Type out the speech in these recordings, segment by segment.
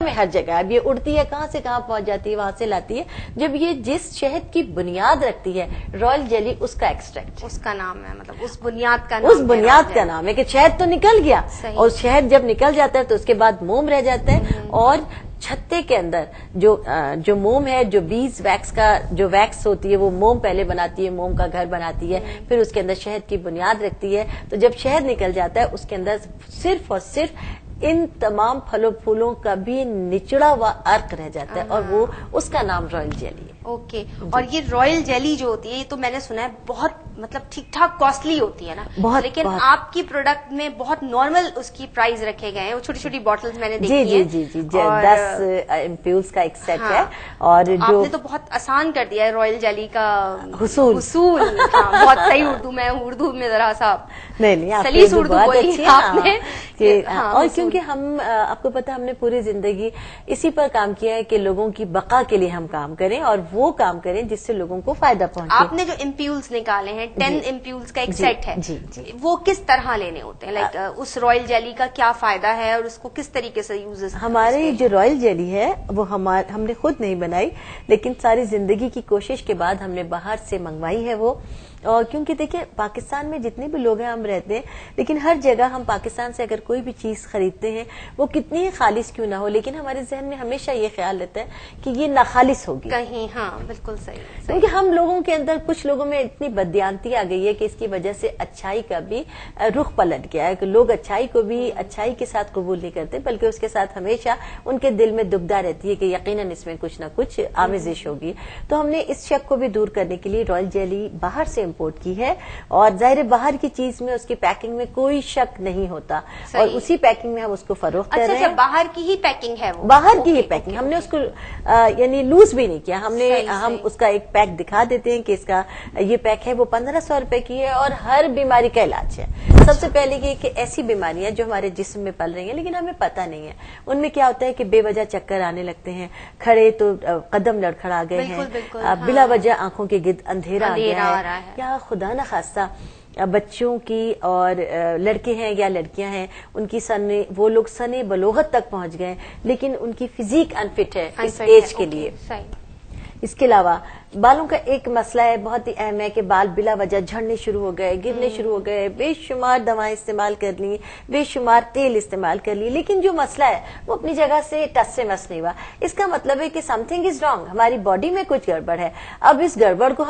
میں ہر جگہ اب یہ اڑتی ہے, کہاں سے کہاں پہنچ جاتی ہے, وہاں سے لاتی ہے. جب یہ جس شہد کی بنیاد رکھتی ہے رائل جیلی, اس کا ایکسٹریکٹ, اس کا نام ہے, مطلب اس بنیاد کا نام ہے کہ شہد تو نکل گیا, اور شہد جب نکل جاتا ہے تو اس کے بعد موم رہ جاتا ہے, اور چھتے کے اندر جو موم ہے, جو بیز ویکس کا جو ویکس ہوتی ہے وہ موم پہلے بناتی ہے, موم کا گھر بناتی ہے, پھر اس کے اندر شہد کی بنیاد رکھتی ہے. تو جب شہد نکل جاتا ہے اس کے اندر صرف اور صرف ان تمام پھلوں پھولوں کا بھی نچڑا ہوا عرق رہ جاتا ہے, اور وہ اس کا نام رائل جیلی ہے. اوکے. اور یہ رائل جیلی جو ہوتی ہے یہ تو میں نے سنا ہے بہت مطلب ٹھیک ٹھاک کاسٹلی ہوتی ہے نا, لیکن آپ کی پروڈکٹ میں بہت نارمل اس کی پرائز رکھے گئے ہیں, وہ چھوٹی چھوٹی بوٹلز میں نے دیکھی ہیں. جی 10 امپیولز کا ایک سیٹ ہے, اور جو آپ نے تو بہت آسان کر دیا ہے رائل جیلی کا حصول. بہت صحیح اردو میں ذرا سا نہیں سلیس اردو بولی آپ نے. اور کیونکہ ہم آپ کو پتا ہم نے پوری زندگی اسی پر کام کیا ہے کہ لوگوں کی بقا کے لیے ہم کام کریں, اور وہ کام کریں جس سے لوگوں کو فائدہ پہنچے. آپ نے جو امپیولز نکالے ہیں 10 امپیولز کا ایک سیٹ ہے, وہ کس طرح لینے ہوتے ہیں؟ لائک اس رائل جیلی کا کیا فائدہ ہے اور اس کو کس طریقے سے یوز؟ ہماری جو رائل جیلی ہے وہ ہم نے خود نہیں بنائی, لیکن ساری زندگی کی کوشش کے بعد ہم نے باہر سے منگوائی ہے وہ. اور کیونکہ دیکھیں پاکستان میں جتنے بھی لوگ ہیں ہم رہتے ہیں, لیکن ہر جگہ ہم پاکستان سے اگر کوئی بھی چیز خریدتے ہیں وہ کتنی خالص کیوں نہ ہو, لیکن ہمارے ذہن میں ہمیشہ یہ خیال رہتا ہے کہ یہ ناخالص ہوگی کہیں. ہاں بالکل صحیح. کیونکہ ہم لوگوں کے اندر کچھ لوگوں میں اتنی بددیانتی آ گئی ہے کہ اس کی وجہ سے اچھائی کا بھی رخ پلٹ گیا ہے, کہ لوگ اچھائی کو بھی اچھائی کے ساتھ قبول نہیں کرتے, بلکہ اس کے ساتھ ہمیشہ ان کے دل میں دبدا رہتی ہے کہ یقیناً اس میں کچھ نہ کچھ آمیزش ہوگی. تو ہم نے اس شک کو بھی دور کرنے کے لیے رائل جیلی باہر سے امپورٹ کی ہے, اور ظاہر باہر کی چیز میں اس کی پیکنگ میں کوئی شک نہیں ہوتا, اور اسی پیکنگ میں ہم اس کو فروخت کر رہے ہیں. باہر کی ہی پیکنگ ہے وہ, باہر کی ہی پیکنگ, ہم نے اس کو یعنی لوز بھی نہیں کیا. ہم اس کا ایک پیک دکھا دیتے ہیں کہ اس کا یہ پیک ہے وہ 1500 روپے کی ہے, اور ہر بیماری کا علاج ہے. سب سے پہلے یہ کہ ایسی بیماریاں جو ہمارے جسم میں پل رہی ہیں لیکن ہمیں پتہ نہیں ہے, ان میں کیا ہوتا ہے کہ بے وجہ چکر آنے لگتے ہیں, کھڑے تو قدم لڑکھڑا گئے ہیں, بلا وجہ آنکھوں کے گرد اندھیرا آ گیا ہے, یا خدا نخواستہ بچوں کی اور لڑکے ہیں یا لڑکیاں ہیں ان کی وہ لوگ سن بلوغت تک پہنچ گئے لیکن ان کی فزیک انفٹ ہے اس ایج کے لیے. اس کے علاوہ بالوں کا ایک مسئلہ ہے بہت ہی اہم ہے کہ بال بلا وجہ جھڑنے شروع ہو گئے, گرنے شروع ہو گئے, بے شمار دوائیں استعمال کر لی, بے شمار تیل استعمال کر لی, لیکن جو مسئلہ ہے وہ اپنی جگہ سے ٹس سے مس نہیں ہوا. اس کا مطلب ہے کہ سم تھنگ از رانگ, ہماری باڈی میں کچھ گڑبڑ ہے. اب اس گڑبڑ کو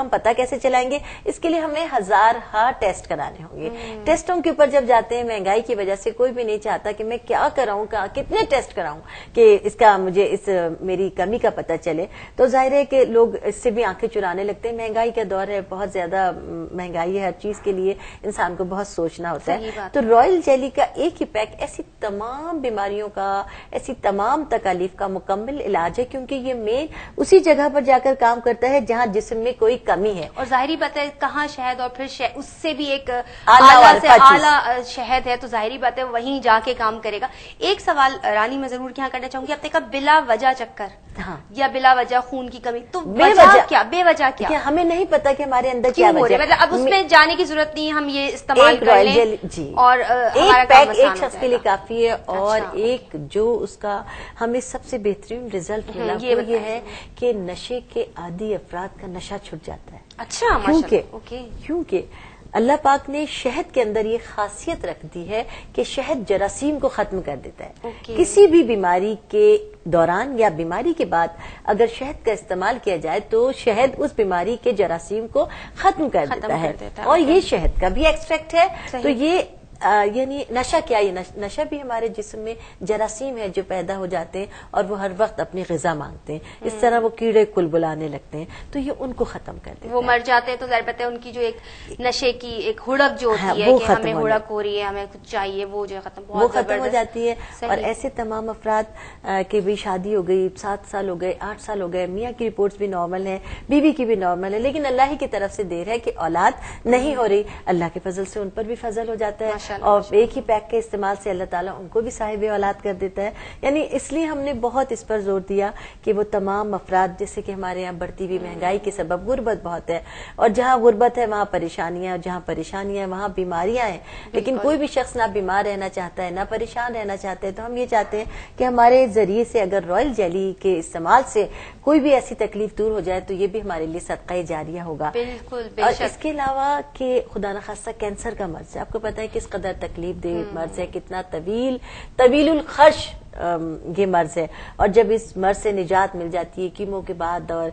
ہم پتہ کیسے چلائیں گے؟ اس کے لیے ہمیں ہزارہا ٹیسٹ کرانے ہوں گے. ٹیسٹوں کے اوپر جب جاتے ہیں, مہنگائی کی وجہ سے کوئی بھی نہیں چاہتا کہ میں کیا کراؤں, کتنے ٹیسٹ کراؤں کہ اس کا مجھے میری کمی کا پتہ چلے. تو ظاہر ہے کہ لوگ اس سے بھی آنکھیں چرانے لگتے ہیں. مہنگائی کا دور ہے, بہت زیادہ مہنگائی ہے, ہر چیز کے لیے انسان کو بہت سوچنا ہوتا ہے. تو رائل جیلی کا ایک ہی پیک ایسی تمام بیماریوں کا, ایسی تمام تکالیف کا مکمل علاج ہے, کیونکہ یہ مین اسی جگہ پر جا کر کام کرتا ہے جہاں جسم میں کوئی کمی ہے. اور ظاہری بات ہے کہاں شہد اور پھر اس سے بھی ایک اعلیٰ شہد ہے, تو ظاہری بات ہے وہیں جا کے کام کرے گا. ایک سوال رانی میں ضرور یہاں کرنا چاہوں گی, آپ نے کہا بلا وجہ چکر یا بلا وجہ خون کی کمی, تو بے وجہ کیا ہمیں نہیں پتا کہ ہمارے اندر کیا وجہ ہے. مطلب اب اس میں جانے کی ضرورت نہیں, ہم یہ استعمال کر لیں اور ایک پیک ایک شخص کے لیے کافی ہے. اور ایک جو اس کا ہمیں سب سے بہترین رزلٹ ملا وہ یہ ہے کہ نشے کے عادی افراد کا نشہ چھٹ جاتا ہے. اچھا, کیونکہ اللہ پاک نے شہد کے اندر یہ خاصیت رکھ دی ہے کہ شہد جراثیم کو ختم کر دیتا ہے. کسی بھی بیماری کے دوران یا بیماری کے بعد اگر شہد کا استعمال کیا جائے تو شہد اس بیماری کے جراثیم کو ختم کر دیتا ہے. اور یہ شہد کا بھی ایکسٹریکٹ ہے. تو یہ یعنی نشہ کیا, یہ نشہ بھی ہمارے جسم میں جراثیم ہے جو پیدا ہو جاتے ہیں اور وہ ہر وقت اپنی غذا مانگتے ہیں. اس طرح وہ کیڑے کل بلانے لگتے ہیں, تو یہ ان کو ختم کر دیتا ہے. وہ مر جاتے ہیں تو ظاہر بات ہے ان کی جو ایک نشے کی ایک ہڑک جو ہوتی ہے کہ ہمیں ہڑک ہو رہی ہے, ہمیں کچھ چاہیے, وہ جو وہ ختم ہو جاتی ہے. اور ایسے تمام افراد کی بھی شادی ہو گئی, 7 سال ہو گئے, 8 سال ہو گئے, میاں کی رپورٹس بھی نارمل ہے, بیوی کی بھی نارمل ہے, لیکن اللہ ہی کی طرف سے دیر ہے کہ اولاد نہیں ہو رہی. اللہ کے فضل سے ان پر بھی فضل ہو جاتا ہے. اور ایک ہی پیک کے استعمال سے اللہ تعالیٰ ان کو بھی صاحب اولاد کر دیتا ہے. یعنی اس لیے ہم نے بہت اس پر زور دیا کہ وہ تمام افراد، جیسے کہ ہمارے یہاں بڑھتی ہوئی مہنگائی کے سبب غربت بہت ہے، اور جہاں غربت ہے وہاں پریشانیاں، جہاں پریشانیاں ہیں وہاں بیماریاں ہیں، لیکن کوئی بھی شخص نہ بیمار رہنا چاہتا ہے نہ پریشان رہنا چاہتا ہے. تو ہم یہ چاہتے ہیں کہ ہمارے ذریعے سے اگر رائل جیلی کے استعمال سے کوئی بھی ایسی تکلیف دور ہو جائے تو یہ بھی ہمارے لیے صدقہ جاریہ ہوگا. بالکل. اور اس کے علاوہ کہ خدا نخواستہ کینسر کا مرض ہے، آپ کو پتا ہے کس قدر تکلیف دہ مرض ہے، کتنا طویل الخرش یہ مرض ہے. اور جب اس مرض سے نجات مل جاتی ہے کیمو کے بعد، اور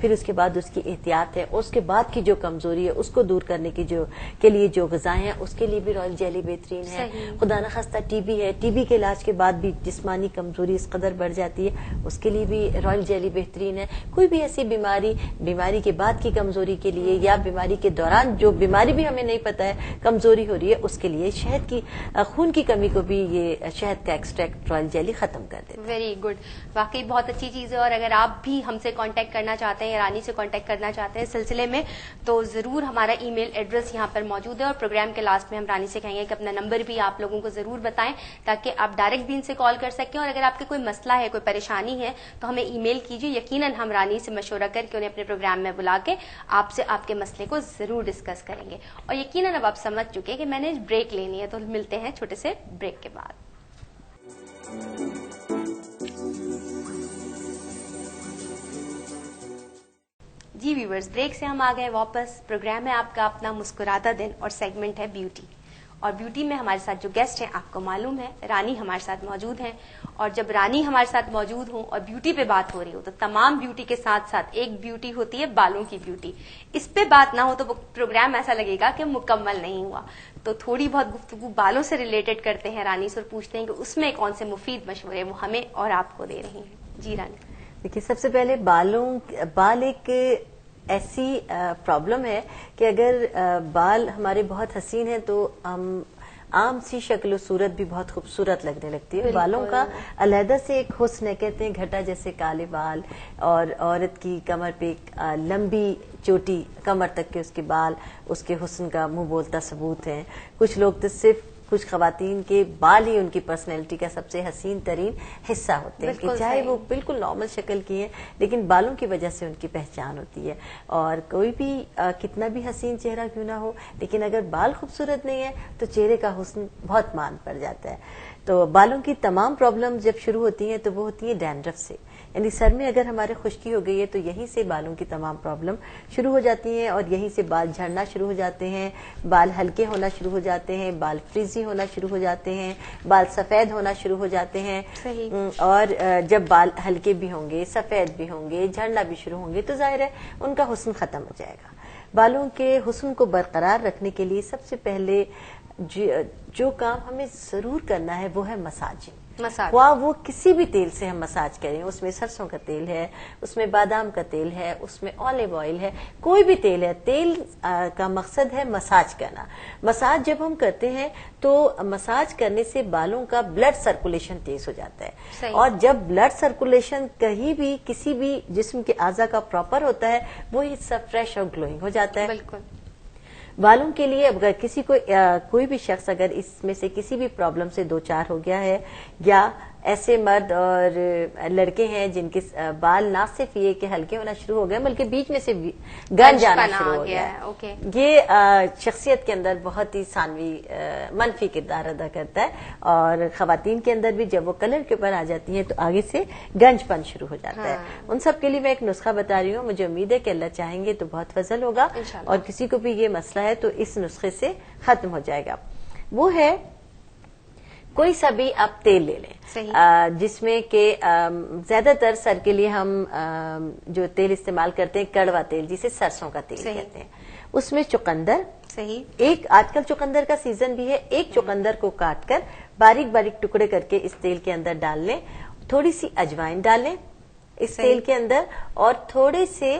پھر اس کے بعد اس کی احتیاط ہے، اس کے بعد کی جو کمزوری ہے اس کو دور کرنے کی کے لیے جو غذائیں ہیں اس کے لیے بھی رائل جیلی بہترین ہے. خدا نخواستہ ٹی بی ہے، ٹی بی کے علاج کے بعد بھی جسمانی کمزوری اس قدر بڑھ جاتی ہے، اس کے لیے بھی رائل جیلی بہترین ہے. کوئی بھی ایسی بیماری کے بعد کی کمزوری کے لیے، یا بیماری کے دوران جو بیماری بھی ہمیں نہیں پتا ہے کمزوری ہو رہی ہے، اس کے لیے شہد کی خون کی کمی کو بھی یہ شہد کا ایکسٹریکٹ رائل جیلی ختم کر دیتے. Very good. واقعی بہت اچھی چیز ہے. اور اگر آپ بھی ہم سے کانٹیکٹ کرنا چاہتے ہیں یا رانی سے کانٹیکٹ کرنا چاہتے ہیں اس سلسلے میں، تو ضرور ہمارا ای میل ایڈریس یہاں پر موجود ہے، اور پروگرام کے لاسٹ میں ہم رانی سے کہیں گے کہ اپنا نمبر بھی آپ لوگوں کو ضرور بتائیں تاکہ آپ ڈائریکٹ بھی ان سے کال کر سکیں. اور اگر آپ کے کوئی مسئلہ ہے، کوئی پریشانی ہے تو ہمیں ای میل کیجیے. یقیناً ہم رانی سے مشورہ کر کے انہیں اپنے پروگرام میں بلا کے آپ سے آپ کے مسئلے کو ضرور ڈسکس کریں گے. اور یقیناً اب آپ سمجھ چکے کہ میں نے بریک لینی ہے، تو ملتے ہیں چھوٹے سے بریک کے بعد. جی ویورز، بریک سے ہم آ گئے واپس. پروگرام ہے آپ کا اپنا مسکراتا دن، اور سیگمنٹ ہے بیوٹی. اور بیوٹی میں ہمارے ساتھ جو گیسٹ ہیں آپ کو معلوم ہے رانی ہمارے ساتھ موجود ہیں. اور جب رانی ہمارے ساتھ موجود ہوں اور بیوٹی پہ بات ہو رہی ہو تو تمام بیوٹی کے ساتھ ساتھ ایک بیوٹی ہوتی ہے بالوں کی بیوٹی. اس پہ بات نہ ہو تو وہ پروگرام ایسا لگے گا کہ مکمل نہیں ہوا. تو تھوڑی بہت گفتگو بالوں سے ریلیٹڈ کرتے ہیں رانی سے، اور پوچھتے ہیں کہ اس میں کون سے مفید مشورے وہ ہمیں اور آپ کو دے رہی ہیں. جی رانی. دیکھیے، سب سے پہلے بال ایک ایسی پرابلم ہے کہ اگر بال ہمارے بہت حسین ہیں تو ہم عام سی شکل و صورت بھی بہت خوبصورت لگنے لگتی ہے. بالوں کا علیحدہ سے ایک حسن ہے، کہتے ہیں گھٹا جیسے کالے بال، اور عورت کی کمر پہ لمبی چوٹی کمر تک کے اس کے بال اس کے حسن کا منہ بولتا ثبوت ہے. کچھ لوگ تو صرف کچھ خواتین کے بال ہی ان کی پرسنالٹی کا سب سے حسین ترین حصہ ہوتے ہیں، کہ چاہے وہ بالکل نارمل شکل کی ہیں لیکن بالوں کی وجہ سے ان کی پہچان ہوتی ہے. اور کوئی بھی کتنا بھی حسین چہرہ کیوں نہ ہو، لیکن اگر بال خوبصورت نہیں ہے تو چہرے کا حسن بہت مان پڑ جاتا ہے. تو بالوں کی تمام پرابلم جب شروع ہوتی ہیں تو وہ ہوتی ہیں ڈینڈرف سے. یعنی سر میں اگر ہمارے خشکی ہو گئی ہے تو یہیں سے بالوں کی تمام پرابلم شروع ہو جاتی ہیں، اور یہیں سے بال جھڑنا شروع ہو جاتے ہیں، بال ہلکے ہونا شروع ہو جاتے ہیں، بال فریزی ہونا شروع ہو جاتے ہیں، بال سفید ہونا شروع ہو جاتے ہیں. اور جب بال ہلکے بھی ہوں گے، سفید بھی ہوں گے، جھڑنا بھی شروع ہوں گے تو ظاہر ہے ان کا حسن ختم ہو جائے گا. بالوں کے حسن کو برقرار رکھنے کے لیے سب سے پہلے جو کام ہمیں ضرور کرنا ہے وہ ہے مساجنگ. وہ کسی بھی تیل سے ہم مساج کریں، اس میں سرسوں کا تیل ہے، اس میں بادام کا تیل ہے، اس میں اولیو آئل ہے، کوئی بھی تیل ہے. تیل کا مقصد ہے مساج کرنا. مساج جب ہم کرتے ہیں تو مساج کرنے سے بالوں کا بلڈ سرکولیشن تیز ہو جاتا ہے. اور جب بلڈ سرکولیشن کہیں بھی کسی بھی جسم کے اعضاء کا پراپر ہوتا ہے وہ حصہ فریش اور گلوئنگ ہو جاتا ہے. بالکل. بالوں کے لیے اگر کوئی بھی شخص اگر اس میں سے کسی بھی پرابلم سے دو چار ہو گیا ہے، یا ایسے مرد اور لڑکے ہیں جن کے بال نہ صرف یہ کہ ہلکے ہونا شروع ہو گئے بلکہ بیچ میں سے گنج آنا شروع ہو گیا ہے، یہ شخصیت کے اندر بہت ہی ثانوی منفی کردار ادا کرتا ہے. اور خواتین کے اندر بھی جب وہ کلر کے اوپر آ جاتی ہیں تو آگے سے گنج پن شروع ہو جاتا ہے. ان سب کے لیے میں ایک نسخہ بتا رہی ہوں، مجھے امید ہے کہ اللہ چاہیں گے تو بہت فضل ہوگا، اور کسی کو بھی یہ مسئلہ ہے تو اس نسخے سے ختم ہو جائے گا. وہ ہے کوئی سا بھی آپ تیل لے لیں جس میں کہ زیادہ تر سر کے لیے ہم جو تیل استعمال کرتے ہیں کڑوا تیل جسے سرسوں کا تیل کہتے ہیں. اس میں چقندر، ایک آج کل چقندر کا سیزن بھی ہے، ایک چقندر کو کاٹ کر باریک باریک ٹکڑے کر کے اس تیل کے اندر ڈال لیں. تھوڑی سی اجوائن ڈالیں اس تیل کے اندر، اور تھوڑے سے